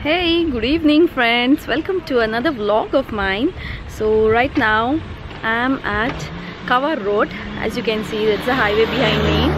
Hey, good evening friends, welcome to another vlog of mine. So right now I'm at Kawar Road. As you can see, that's the highway behind me,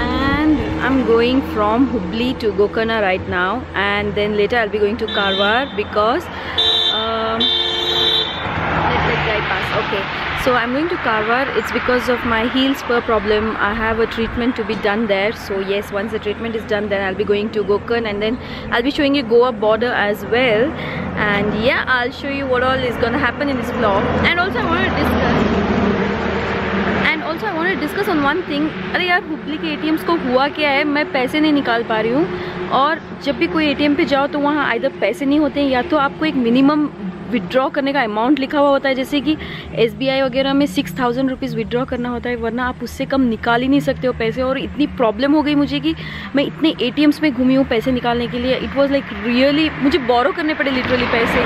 and I'm going from Hubli to Gokarna right now, and then later I'll be going to Karwar because let guy pass. Okay, so I'm going to Karwar. It's because of my heel spur problem. I have a treatment to be done there. So yes, once the treatment is done, then I'll be going to Gokarna, and then I'll be showing you Goa border as well. And yeah, I'll show you what all is gonna happen in this vlog. And also I want to discuss on one thing. अरे यार, हुबली के ATMs को हुआ क्या है, मैं पैसे नहीं निकाल पा रही हूँ. और जब भी कोई ATM पे जाओ तो वहाँ आइदर पैसे नहीं होते हैं, या तो आपको एक मिनिमम विड्रॉ करने का अमाउंट लिखा हुआ होता है, जैसे कि SBI वगैरह में 6000 रुपीज़ विड्रॉ करना होता है, वरना आप उससे कम निकाल ही नहीं सकते हो पैसे. और इतनी प्रॉब्लम हो गई मुझे कि मैं इतने ATMs में घूमी हूँ पैसे निकालने के लिए. इट वाज लाइक रियली, मुझे बोरो करने पड़े लिटरली पैसे.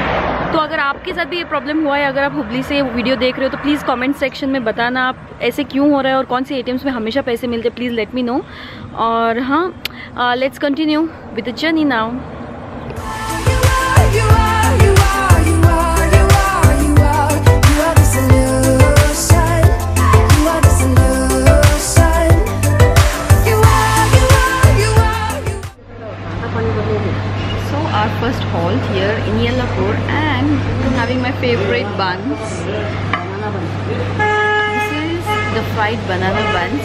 तो अगर आपके साथ भी ये प्रॉब्लम हुआ है, अगर आप हुबली से वीडियो देख रहे हो, तो प्लीज़ कॉमेंट सेक्शन में बताना आप ऐसे क्यों हो रहा है और कौन से ATMs में हमेशा पैसे मिलते हैं. Please let me know. और हाँ, let's continue with the journey now. Our first halt here in Yellapur, and I'm having my favorite buns. This is the fried banana buns.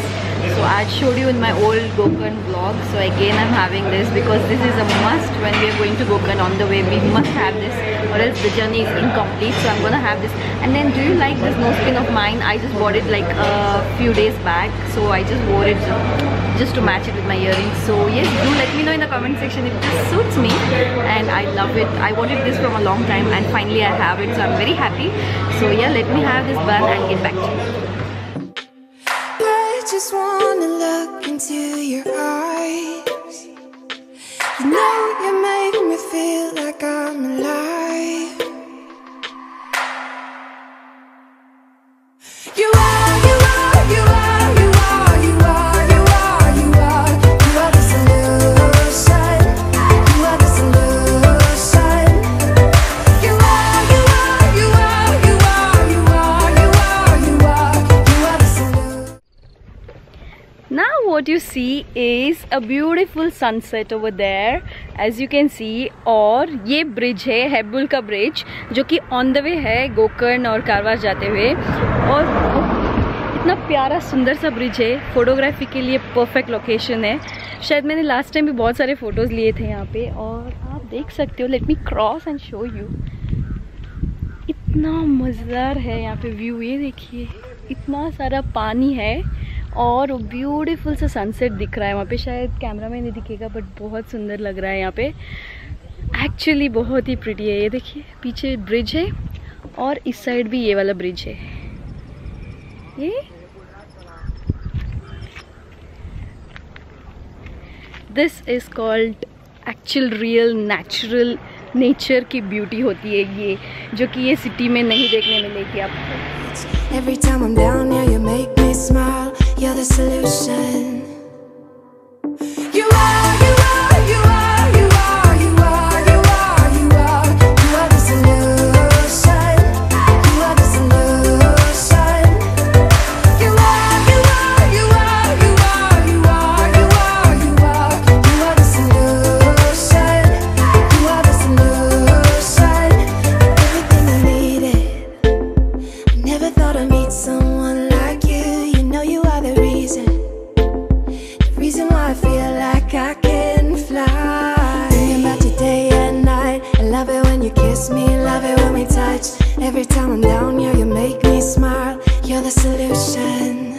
So I showed you in my old Gokarna vlog. So again I'm having this because this is a must when we are going to Gokarna. On the way we must have this, or else the journey is incomplete. So I'm gonna have this. And then, do you like this nose pin of mine? I just bought it like a few days back, so I just wore it just to match it with my earrings. So yes, do let me know in the comment section if this suits me, and I love it. I wanted this from a long time, and finally I have it, so I'm very happy. So yeah, let me have this bun and get back to you. I just wanna look into your eyes. You know you make me feel like I'm alive. You are, you are, you are, you are, you are, you are, you are, you are the solution. You are the solution. You are, you are, you are, you are, you are, you are, you are, you are the solution. Now what you see is a beautiful sunset over there, as you can see. और ये bridge है हेब्बुल का bridge, जो कि on the way है गोकर्ण और कारवार जाते हुए. और इतना प्यारा सुंदर सा ब्रिज है, फोटोग्राफी के लिए परफेक्ट लोकेशन है. शायद मैंने लास्ट टाइम भी बहुत सारे फोटोज़ लिए थे यहाँ पे, और आप देख सकते हो. Let me cross and show you. इतना मज़ेदार है यहाँ पे व्यू. ये देखिए, इतना सारा पानी है और ब्यूटीफुल सा सनसेट दिख रहा है वहाँ पे. शायद कैमरा में नहीं दिखेगा, बट बहुत सुंदर लग रहा है यहाँ पे. एक्चुअली बहुत ही प्रिटी है. ये देखिए, पीछे ब्रिज है और इस साइड भी ये वाला ब्रिज है. ये this is called actual real natural nature की ब्यूटी होती है ये, जो कि ये सिटी में नहीं देखने मिलेगी आपको. Every time I'm down here, you make me smile. You're the solution. You are, you are, you are, you are, you are, you are, you are, you are the solution. You are the solution. You are, you are, you are, you are, you are, you are, you are, you are the solution. You are the solution. Everything I needed. I never thought I'd meet someone like you. You know you are the reason why I feel like I can fly. Thinking about you day and night. I love it when you kiss me, love it when we touch. Every time I'm down here, you make me smile. You're the solution.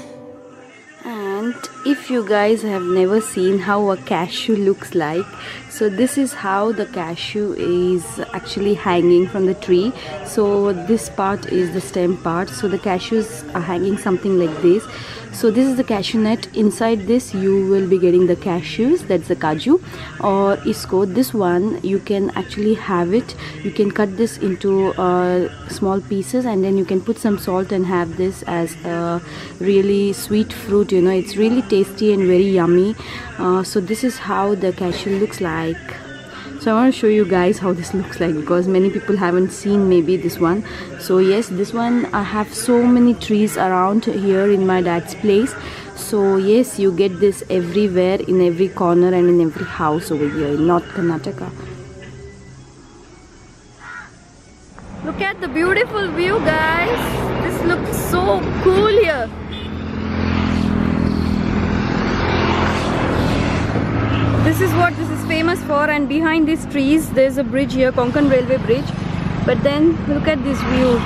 And if you guys have never seen how a cashew looks like, so this is how the cashew is actually hanging from the tree. So this part is the stem part. So the cashews are hanging something like this. So this is the cashew nut. Inside this you will be getting the cashews, that's the kaju. Or isko, this one you can actually have it. You can cut this into small pieces, and then you can put some salt and have this as a really sweet fruit. You know, it's really tasty and very yummy. So this is how the cashew looks like. So I want to show you guys how this looks like, because many people haven't seen maybe this one. So yes, this one I have so many trees around here in my dad's place. So yes, you get this everywhere, in every corner and in every house over here in North Karnataka. Look at the beautiful view, guys. This looks so cool here. This is what this is famous for, and behind these trees there's a bridge here, Konkan Railway Bridge. But then look at this view.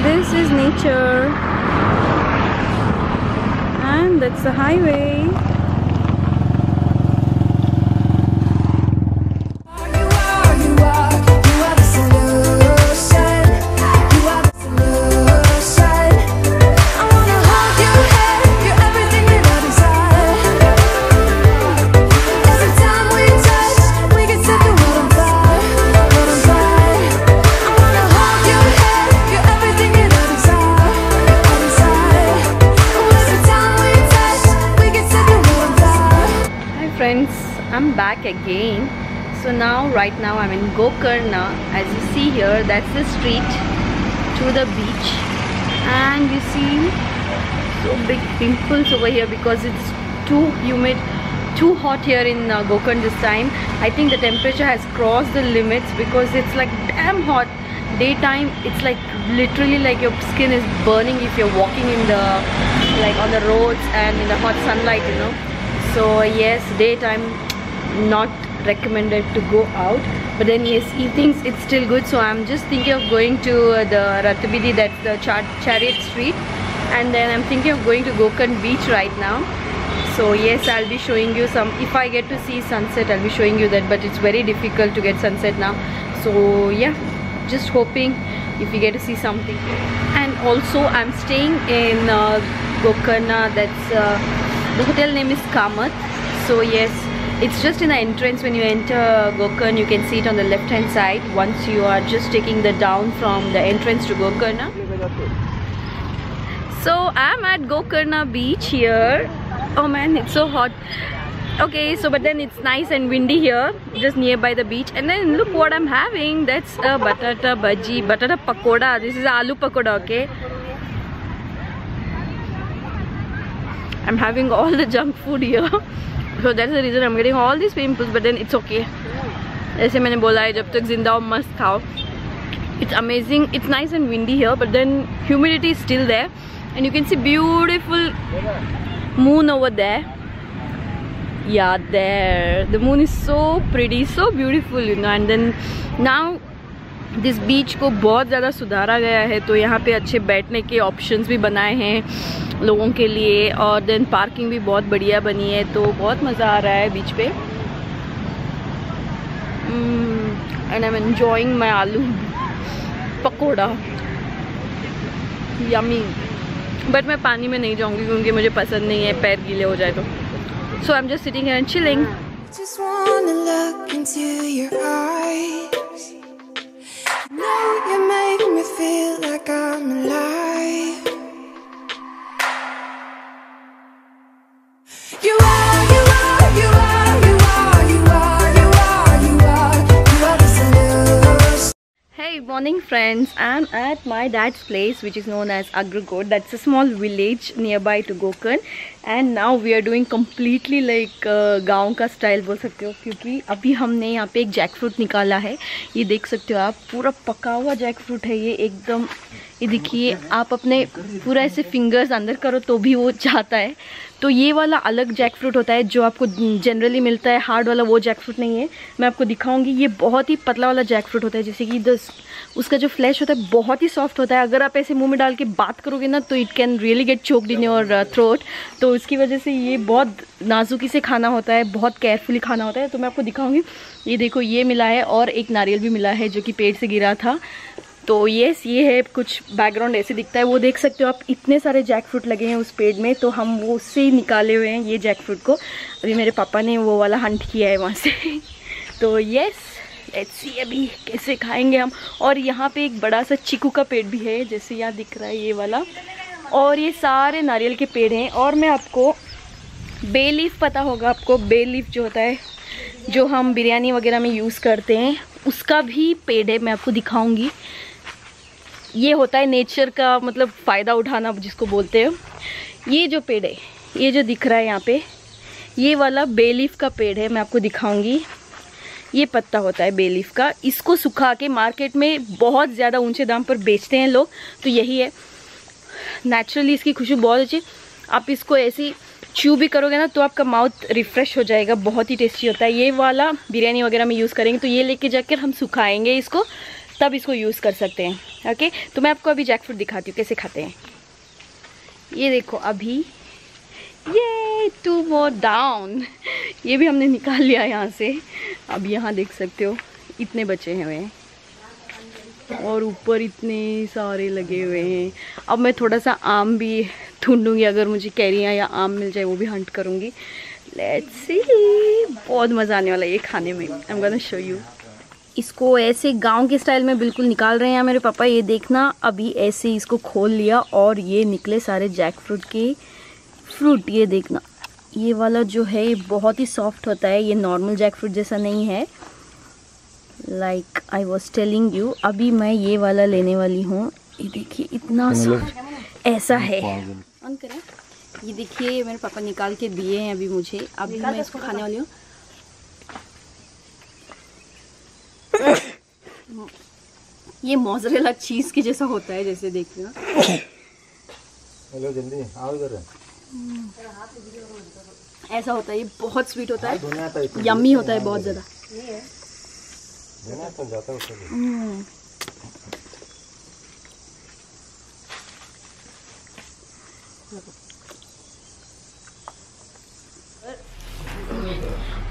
This is nature, and that's the highway. I'm back again. So now right now I'm in Gokarna. As you see here, that's the street to the beach, and you see so big pimples over here because it's too humid, too hot here in Gokarna this time. I think the temperature has crossed the limits because it's like damn hot. Daytime it's like literally like your skin is burning if you're walking in the on the roads and in the hot sunlight, you know. So yes, daytime not recommended to go out, but then yes, evenings it's still good. So I'm just thinking of going to the Rathabidi, that's the Chariot Street, and then I'm thinking of going to Gokarna Beach right now. So yes, I'll be showing you some, if I get to see sunset I'll be showing you that, but it's very difficult to get sunset now. So yeah, just hoping if we get to see something. And also I'm staying in Gokarna, that's the hotel name is Kamath. So yes, it's just in the entrance. When you enter Gokarna, you can see it on the left hand side once you are just taking the down from the entrance to Gokarna. So I'm at Gokarna beach here. Oh man, it's so hot. Okay, so but then it's nice and windy here, just nearby the beach. And then look what I'm having. That's a batata bhaji, batata pakoda. This is aloo pakoda, okay? I'm having all the junk food here. So that's the reason I'm getting all these pimples, but then it's okay. ऐसे मैंने बोला है, जब तक जिंदा हो मस्त खाओ. It's amazing. It's nice and windy here, but then humidity is still there, and you can see beautiful moon over there. Yeah, there. The moon is so pretty, so beautiful, you know. And then now this beach को बहुत ज़्यादा सुधारा गया है, तो यहाँ पे अच्छे बैठने के options भी बनाए हैं लोगों के लिए, और देन पार्किंग भी बहुत बढ़िया बनी है, तो बहुत मज़ा आ रहा है बीच पे. And I am enjoying my आलू पकौड़ा, यमी. बट मैं पानी में नहीं जाऊँगी क्योंकि मुझे पसंद नहीं है, पैर गीले हो जाए तो. So I am just sitting here and chilling. Just wanna look into your eyes. No, you make me feel like I'm alive. You are, you are, you are, you are, you are, you are, you are, you are the solution. Hey morning friends, I'm at my dad's place which is known as Agragod. That's a small village nearby to Gokarna, and now we are doing completely like गाँव का style बोल सकते हो, क्योंकि अभी हमने यहाँ पे एक जैक फ्रूट निकाला है. ये देख सकते हो आप, पूरा पका हुआ जैक फ्रूट है ये एकदम. ये देखिए, आप अपने पूरा ऐसे फिंगर्स अंदर करो तो भी वो जाता है. तो ये वाला अलग जैक फ्रूट होता है जो आपको जनरली मिलता है, हार्ड वाला वो जैक फ्रूट नहीं है. मैं आपको दिखाऊंगी. ये बहुत ही पतला वाला जैक फ्रूट होता है, जैसे कि उसका जो फ्लैश होता है बहुत ही सॉफ्ट होता है. अगर आप ऐसे मुंह में डाल के बात करोगे ना तो it can really get choked in your throat. तो उसकी वजह से ये बहुत नाजुकी से खाना होता है, बहुत केयरफुली खाना होता है. तो मैं आपको दिखाऊंगी. ये देखो, ये मिला है और एक नारियल भी मिला है जो कि पेड़ से गिरा था. तो यस, ये है कुछ बैकग्राउंड ऐसे दिखता है. वो देख सकते हो आप, इतने सारे जैक फ्रूट लगे हैं उस पेड़ में, तो हम वो उससे ही निकाले हुए हैं ये जैक फ्रूट को. अभी मेरे पापा ने वो वाला हंट किया है वहाँ से. तो यस, लेट्स सी अभी कैसे खाएंगे हम. और यहाँ पे एक बड़ा सा चीकू का पेड़ भी है, जैसे यहाँ दिख रहा है ये वाला. और ये सारे नारियल के पेड़ हैं. और मैं आपको बे लीफ, पता होगा आपको बे लीफ जो होता है, जो हम बिरयानी वगैरह में यूज़ करते हैं उसका भी पेड़ है, मैं आपको दिखाऊंगी। ये होता है नेचर का मतलब फ़ायदा उठाना जिसको बोलते हैं। ये जो पेड़ है, ये जो दिख रहा है यहाँ पे, ये वाला बे लीफ का पेड़ है, मैं आपको दिखाऊंगी। ये पत्ता होता है बे लीफ का, इसको सुखा के मार्केट में बहुत ज़्यादा ऊंचे दाम पर बेचते हैं लोग। तो यही है, नेचुरली इसकी खुशबू बहुत अच्छी। आप इसको ऐसी च्यू भी करोगे ना तो आपका माउथ रिफ़्रेश हो जाएगा, बहुत ही टेस्टी होता है। ये वाला बिरयानी वगैरह में यूज़ करेंगे तो ये लेके जाकर हम सुखाएंगे इसको, तब इसको यूज़ कर सकते हैं। ओके, तो मैं आपको अभी जैकफ्रूट दिखाती हूँ कैसे खाते हैं। ये देखो, अभी ये 2 more डाउन, ये भी हमने निकाल लिया यहाँ से। अब यहाँ देख सकते हो इतने बचे हैं वे, और ऊपर इतने सारे लगे हुए हैं। अब मैं थोड़ा सा आम भी ढूंढूंगी, अगर मुझे कैरियाँ या आम मिल जाए वो भी हंट करूँगी। लेट्स सी, बहुत मज़ा आने वाला है ये खाने में। I am gonna show you. इसको ऐसे गांव के स्टाइल में बिल्कुल निकाल रहे हैं मेरे पापा, ये देखना। अभी ऐसे इसको खोल लिया और ये निकले सारे जैक फ्रूट के फ्रूट। ये देखना, ये वाला जो है ये बहुत ही सॉफ्ट होता है, ये नॉर्मल जैक फ्रूट जैसा नहीं है। Like I was telling you, अभी मैं ये वाला लेने वाली हूँ। ये देखिए इतना सॉफ्ट ऐसा है। ऑन करें, ये देखिए मेरे पापा निकाल के दिए हैं अभी मुझे। अभी मैं इसको खाने वाली हूँ। ये मोज़रेला चीज के जैसा होता है, जैसे देखना। हेलो, जल्दी आओ इधर। ऐसा होता है, ये बहुत स्वीट होता है, यम्मी होता है बहुत ज़्यादा।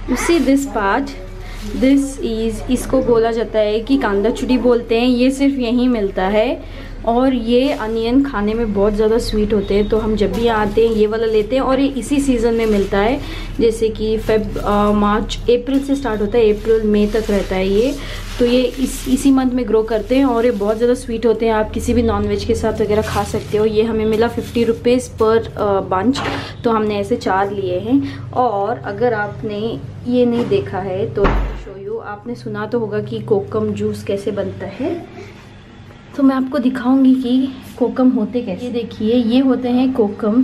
You see this part? This is, इसको बोला जाता है कि कांदा चुड़ी बोलते हैं। ये सिर्फ यहीं मिलता है और ये अनियन खाने में बहुत ज़्यादा स्वीट होते हैं। तो हम जब भी आते हैं ये वाला लेते हैं और ये इसी सीज़न में मिलता है, जैसे कि मार्च अप्रैल से स्टार्ट होता है, अप्रैल मई तक रहता है ये। तो ये इसी मंथ में ग्रो करते हैं और ये बहुत ज़्यादा स्वीट होते हैं। आप किसी भी नॉनवेज के साथ वगैरह खा सकते हो। ये हमें मिला 50 रुपीज़ पर बंच, तो हमने ऐसे 4 लिए हैं। और अगर आपने ये नहीं देखा है तो शो यू, आपने सुना तो होगा कि कोकम जूस कैसे बनता है, तो मैं आपको दिखाऊंगी कि कोकम होते कैसे। ये देखिए, ये होते हैं कोकम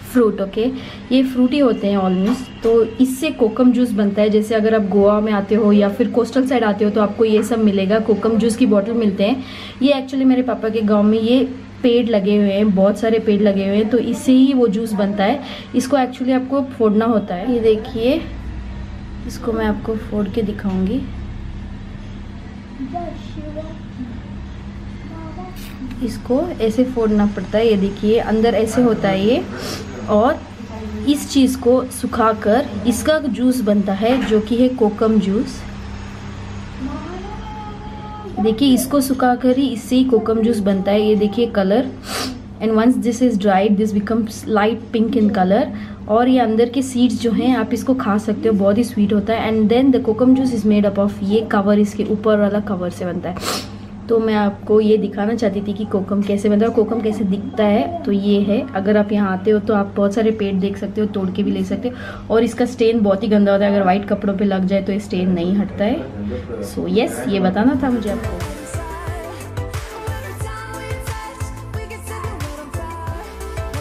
फ्रूट। ओके, ये फ्रूटी होते हैं ऑलमोस्ट, तो इससे कोकम जूस बनता है। जैसे अगर आप गोवा में आते हो या फिर कोस्टल साइड आते हो तो आपको ये सब मिलेगा, कोकम जूस की बोतल मिलते हैं। ये एक्चुअली मेरे पापा के गांव में ये पेड़ लगे हुए हैं, बहुत सारे पेड़ लगे हुए हैं, तो इससे ही वो जूस बनता है। इसको एक्चुअली आपको फोड़ना होता है। ये देखिए, इसको मैं आपको फोड़ के दिखाऊंगी। इसको ऐसे फोड़ना पड़ता है। ये देखिए, अंदर ऐसे होता है ये, और इस चीज़ को सुखाकर इसका जूस बनता है, जो कि है कोकम जूस। देखिए, इसको सुखाकर ही इससे ही कोकम जूस बनता है। ये देखिए colour, and once this is dried this becomes light pink in colour. और ये अंदर के सीड्स जो हैं आप इसको खा सकते हो, बहुत ही स्वीट होता है। And then the kokum juice is made up of, ये कवर इसके ऊपर वाला कवर से बनता है। तो मैं आपको ये दिखाना चाहती थी कि कोकम कैसे बनता है और कोकम कैसे दिखता है। तो ये है, अगर आप यहाँ आते हो तो आप बहुत सारे पेड़ देख सकते हो, तोड़ के भी ले सकते हो। और इसका स्टेन बहुत ही गंदा होता है, अगर वाइट कपड़ों पे लग जाए तो ये स्टेन नहीं हटता है। सो यस, ये बताना था मुझे आपको।